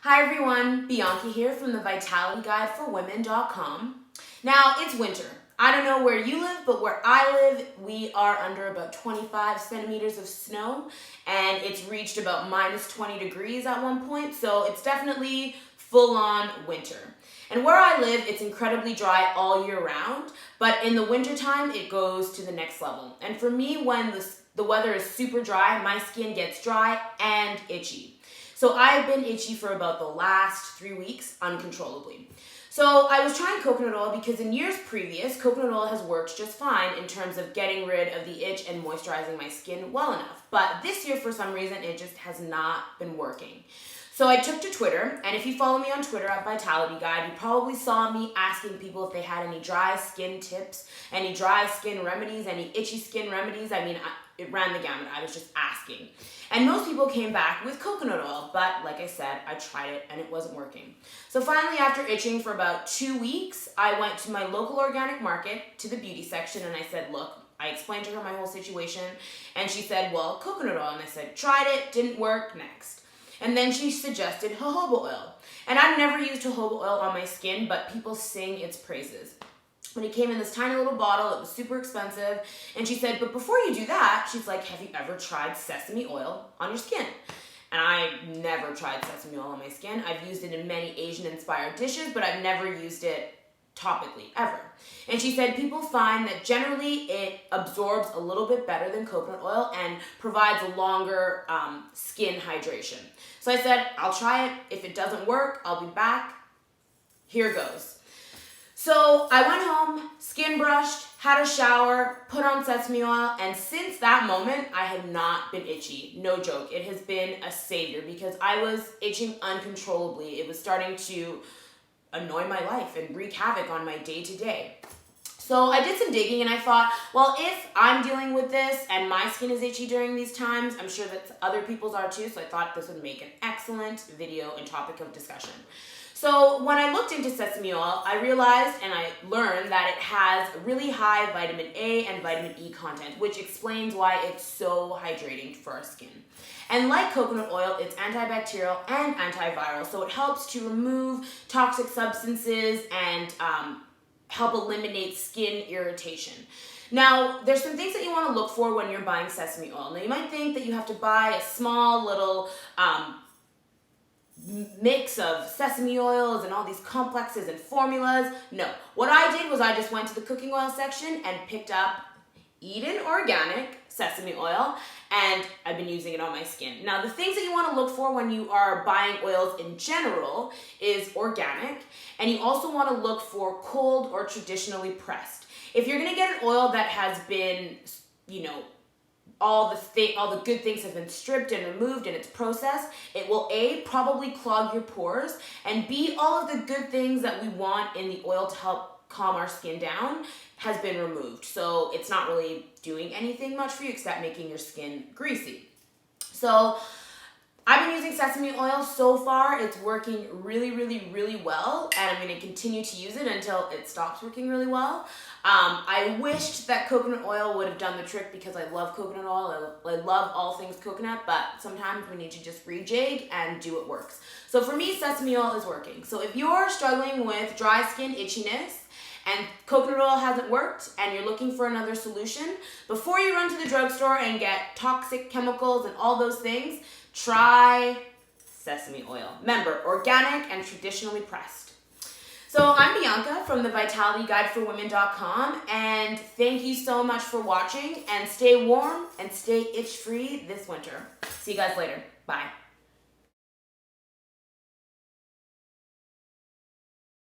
Hi everyone, Bianca here from the vitalityguideforwomen.com. Now, it's winter. I don't know where you live, but where I live, we are under about 25 centimeters of snow, and it's reached about minus 20 degrees at one point, so it's definitely full-on winter. And where I live, it's incredibly dry all year round, but in the wintertime, it goes to the next level. And for me, when the weather is super dry, my skin gets dry and itchy. So I've been itchy for about the last 3 weeks uncontrollably. So I was trying coconut oil because in years previous, coconut oil has worked just fine in terms of getting rid of the itch and moisturizing my skin well enough. But this year, for some reason, it just has not been working. So I took to Twitter, and if you follow me on Twitter at Vitality Guide, you probably saw me asking people if they had any dry skin tips, any dry skin remedies, any itchy skin remedies. It ran the gamut. I was just asking. And most people came back with coconut oil, but like I said, I tried it and it wasn't working. So finally, after itching for about 2 weeks, I went to my local organic market, to the beauty section, and I said, look, I explained to her my whole situation, and she said, well, coconut oil. And I said, tried it, didn't work, next. And then she suggested jojoba oil. And I've never used jojoba oil on my skin, but people sing its praises. When it came in this tiny little bottle, it was super expensive. And she said, but before you do that, she's like, have you ever tried sesame oil on your skin? And I never tried sesame oil on my skin. I've used it in many Asian-inspired dishes, but I've never used it topically, ever. And she said people find that generally it absorbs a little bit better than coconut oil and provides a longer skin hydration. So I said, I'll try it. If it doesn't work, I'll be back. Here goes. So I went home, skin brushed, had a shower, put on sesame oil, and since that moment, I have not been itchy. No joke. It has been a savior because I was itching uncontrollably. It was starting to annoy my life and wreak havoc on my day-to-day. So I did some digging and I thought, well, if I'm dealing with this and my skin is itchy during these times, I'm sure that other people's are too, so I thought this would make an excellent video and topic of discussion. So when I looked into sesame oil, I realized and I learned that it has really high vitamin A and vitamin E content, which explains why it's so hydrating for our skin. And like coconut oil, it's antibacterial and antiviral, so it helps to remove toxic substances and help eliminate skin irritation. Now, there's some things that you want to look for when you're buying sesame oil. Now, you might think that you have to buy a small little mix of sesame oils and all these complexes and formulas. No, what I did was I just went to the cooking oil section and picked up Eden Organic sesame oil, and I've been using it on my skin. Now, the things that you want to look for when you are buying oils in general is organic, and you also want to look for cold or traditionally pressed. If you're going to get an oil that has been, all the good things have been stripped and removed and it's processed, it will A, probably clog your pores, and B, all of the good things that we want in the oil to help calm our skin down has been removed. So it's not really doing anything much for you except making your skin greasy. So I've been using sesame oil so far. It's working really, really, really well, and I'm going to continue to use it until it stops working really well. I wished that coconut oil would have done the trick because I love coconut oil. I love all things coconut, but sometimes we need to just rejig and do what works. So for me, sesame oil is working. So if you're struggling with dry skin itchiness and coconut oil hasn't worked and you're looking for another solution, before you run to the drugstore and get toxic chemicals and all those things, try sesame oil. Remember, organic and traditionally pressed. So I'm Bianca from the vitalityguideforwomen.com, and thank you so much for watching, and stay warm and stay itch-free this winter. See you guys later. Bye.